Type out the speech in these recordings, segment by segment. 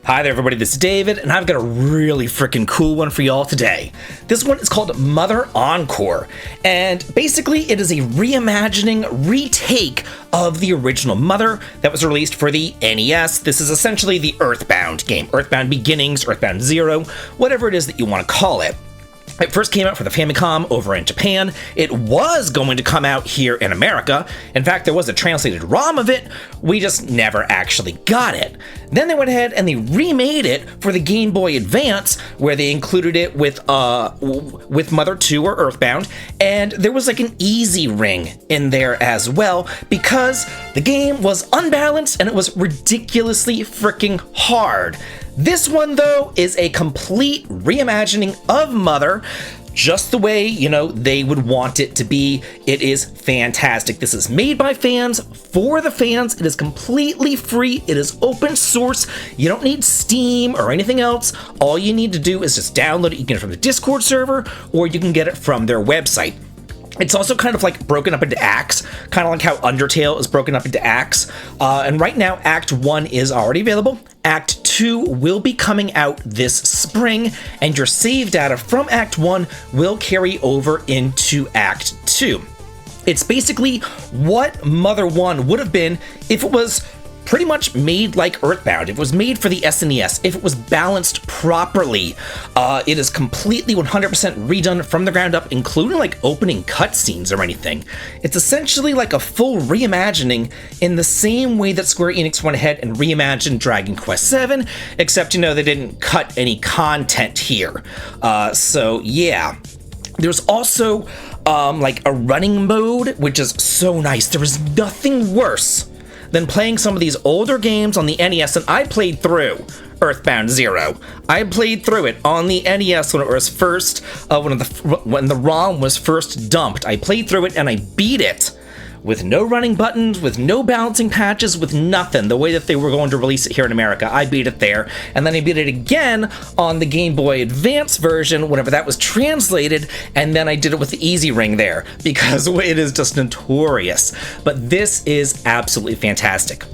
Hi there everybody, this is David, and I've got a really freaking cool one for y'all today. This one is called Mother Encore, and basically it is a reimagining, retake of the original Mother that was released for the NES. This is essentially the EarthBound game, EarthBound Beginnings, EarthBound Zero, whatever it is that you want to call it. It first came out for the Famicom over in Japan. It was going to come out here in America. In fact, there was a translated ROM of it. We just never actually got it. Then they went ahead and they remade it for the Game Boy Advance, where they included it with Mother 2 or EarthBound, and there was like an easy ring in there as well, because the game was unbalanced and it was ridiculously freaking hard. This one, though, is a complete reimagining of Mother, just the way, they would want it to be. It is fantastic. This is made by fans, for the fans. It is completely free. It is open source. You don't need Steam or anything else. All you need to do is just download it. You can get it from the Discord server, or you can get it from their website. It's also kind of like broken up into acts, kind of like how Undertale is broken up into acts. And right now, Act 1 is already available. Act 2 will be coming out this spring, and your save data from Act 1 will carry over into Act 2. It's basically what Mother 1 would have been if it was pretty much made like EarthBound. If it was made for the SNES, if it was balanced properly. It is completely 100% redone from the ground up, including like opening cutscenes or anything. It's essentially like a full reimagining in the same way that Square Enix went ahead and reimagined Dragon Quest VII, except, they didn't cut any content here. So yeah. There's also like a running mode, which is so nice. There is nothing worse than playing some of these older games on the NES, and I played through EarthBound Zero. I played through it on the NES when it was first, when the ROM was first dumped. I played through it and I beat it with no running buttons, with no balancing patches, with nothing, the way that they were going to release it here in America. I beat it there, and then I beat it again on the Game Boy Advance version whenever that was translated, and then I did it with the Easy Ring there, because it is just notorious. But this is absolutely fantastic.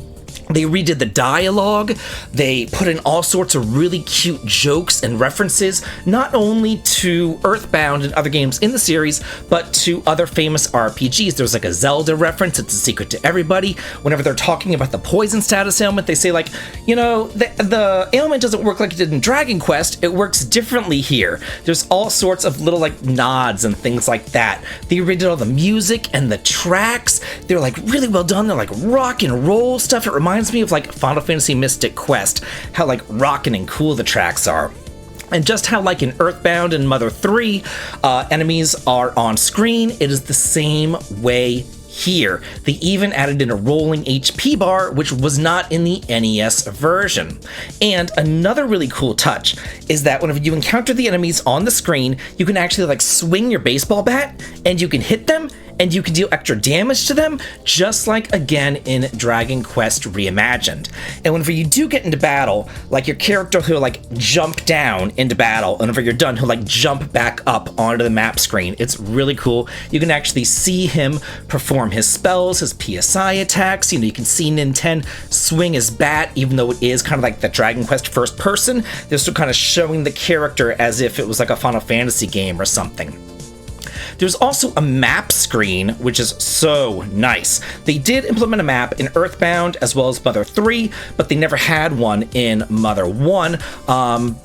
They redid the dialogue, they put in all sorts of really cute jokes and references, not only to EarthBound and other games in the series, but to other famous RPGs. There's like a Zelda reference, it's a secret to everybody. Whenever they're talking about the poison status ailment, they say like, the ailment doesn't work like it did in Dragon Quest, it works differently here. There's all sorts of little like nods and things like that. They redid all the music and the tracks. They're like really well done. They're like rock and roll stuff. It reminds me of like Final Fantasy Mystic Quest, how like rockin' and cool the tracks are. And just how like in EarthBound and Mother 3, enemies are on screen, it is the same way here. They even added in a rolling HP bar, which was not in the NES version. And another really cool touch is that whenever you encounter the enemies on the screen, you can actually like swing your baseball bat and you can hit them and you can deal extra damage to them, just like again in Dragon Quest Reimagined. And whenever you do get into battle, like your character who'll like jump down into battle, and whenever you're done, he'll like jump back up onto the map screen. It's really cool. You can actually see him perform his spells, his PSI attacks. You can see Ninten swing his bat, even though it is kind of like the Dragon Quest first person. They're still kind of showing the character as if it was like a Final Fantasy game or something. There's also a map screen, which is so nice. They did implement a map in EarthBound as well as Mother 3, but they never had one in Mother 1.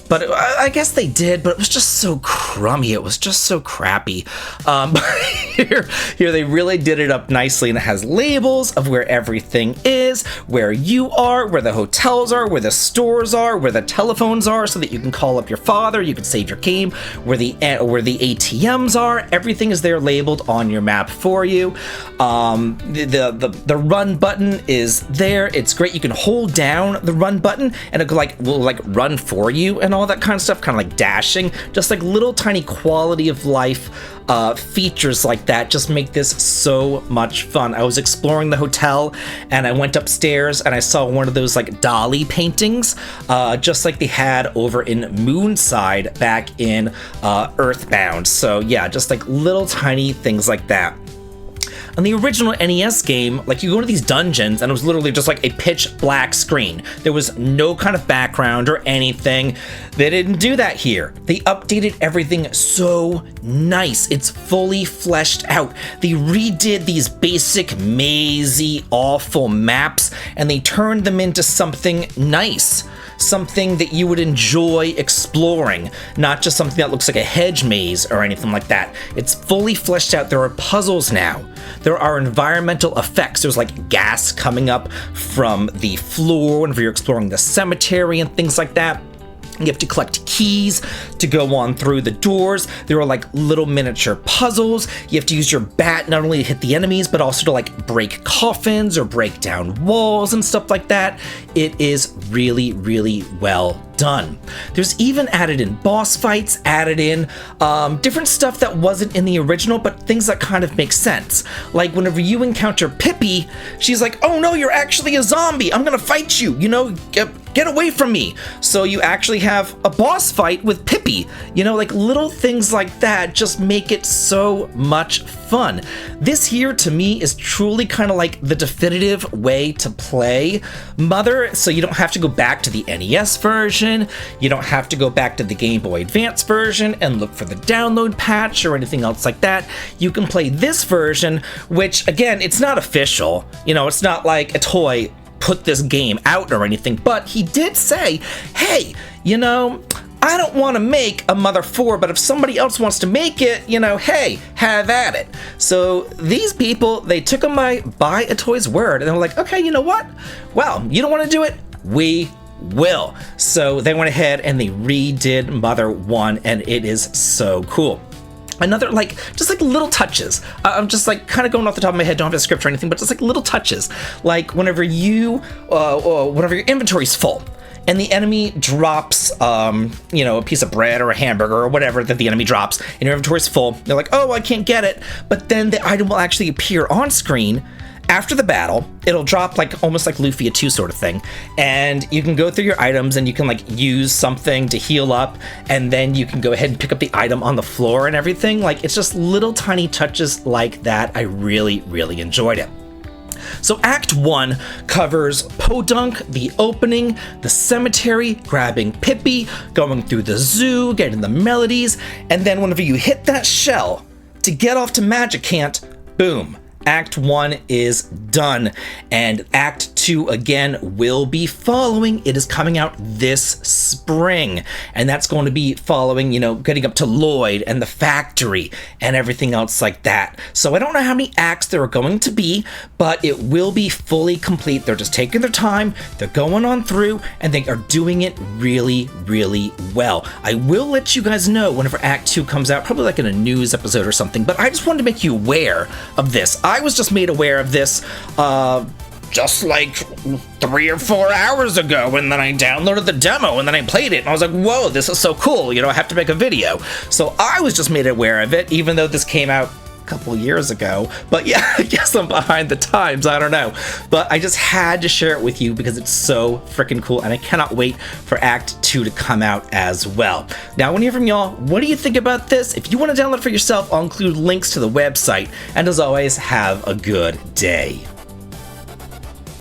But I guess they did, but it was just so crummy. It was just so crappy. Here they really did it up nicely, and it has labels of where everything is, where you are, where the hotels are, where the stores are, where the telephones are, so that you can call up your father, you can save your game, where the ATMs are. Everything is there labeled on your map for you. The run button is there. It's great. You can hold down the run button and it will run for you and all that kind of stuff, kind of like dashing. Just like little tiny quality of life features like that just make this so much fun. I was exploring the hotel and I went upstairs and I saw one of those like Dali paintings, just like they had over in Moonside back in EarthBound. So yeah, just like little tiny things like that. On the original NES game, like you go into these dungeons and it was literally just like a pitch black screen. There was no kind of background or anything. They didn't do that here. They updated everything so nice. It's fully fleshed out. They redid these basic mazy, awful maps and they turned them into something nice. Something that you would enjoy exploring, not just something that looks like a hedge maze or anything like that. It's fully fleshed out. There are puzzles now. There are environmental effects. There's like gas coming up from the floor whenever you're exploring the cemetery and things like that. You have to collect keys to go on through the doors. There are like little miniature puzzles. You have to use your bat not only to hit the enemies, but also to like break coffins or break down walls and stuff like that. It is really, really well done. There's even added in boss fights, added in different stuff that wasn't in the original, but things that kind of make sense. Like whenever you encounter Pippi, she's like, oh no, you're actually a zombie. I'm gonna fight you, you know, get away from me. So you actually have a boss fight with Pippi. You know, like little things like that just make it so much fun. This here to me is truly kind of like the definitive way to play Mother, so you don't have to go back to the NES version, you don't have to go back to the Game Boy Advance version and look for the download patch or anything else like that. You can play this version, which again, it's not official, you know, it's not like a toy put this game out or anything, but he did say, hey, you know, I don't want to make a Mother 4, but if somebody else wants to make it, you know, hey, have at it. So these people, they took him by a toy's word, and they were like, okay, you know what? Well, you don't want to do it? We will. So they went ahead and they redid Mother 1, and it is so cool. Another, like, just like little touches. I'm just like kind of going off the top of my head, don't have a script or anything, but just like little touches. Like whenever whenever your inventory's full, and the enemy drops, you know, a piece of bread or a hamburger or whatever that the enemy drops, and your inventory's full, they're like, oh, I can't get it. But then the item will actually appear on screen after the battle. It'll drop like almost like Lufia 2 sort of thing. And you can go through your items and you can like use something to heal up, and then you can go ahead and pick up the item on the floor and everything. Like it's just little tiny touches like that. I really, really enjoyed it. So Act 1 covers Podunk, the opening, the cemetery, grabbing Pippi, going through the zoo, getting the melodies, and then whenever you hit that shell to get off to Magicant, boom, Act 1 is done, and Act 2 again will be following. It is coming out this spring, and that's going to be following, you know, getting up to Lloyd and the factory and everything else like that. So I don't know how many acts there are going to be, but it will be fully complete. They're just taking their time, they're going on through, and they are doing it really, really well. I will let you guys know whenever Act 2 comes out, probably like in a news episode or something, but I just wanted to make you aware of this. I was just made aware of this just like 3 or 4 hours ago, and then I downloaded the demo and then I played it and I was like, whoa, this is so cool, you know, I have to make a video. So I was just made aware of it, even though this came out a couple years ago. But yeah, I guess I'm behind the times, I don't know, but I just had to share it with you because it's so freaking cool, and I cannot wait for Act 2 to come out as well. Now I want to hear from y'all. What do you think about this? If you want to download it for yourself, I'll include links to the website, and as always, have a good day.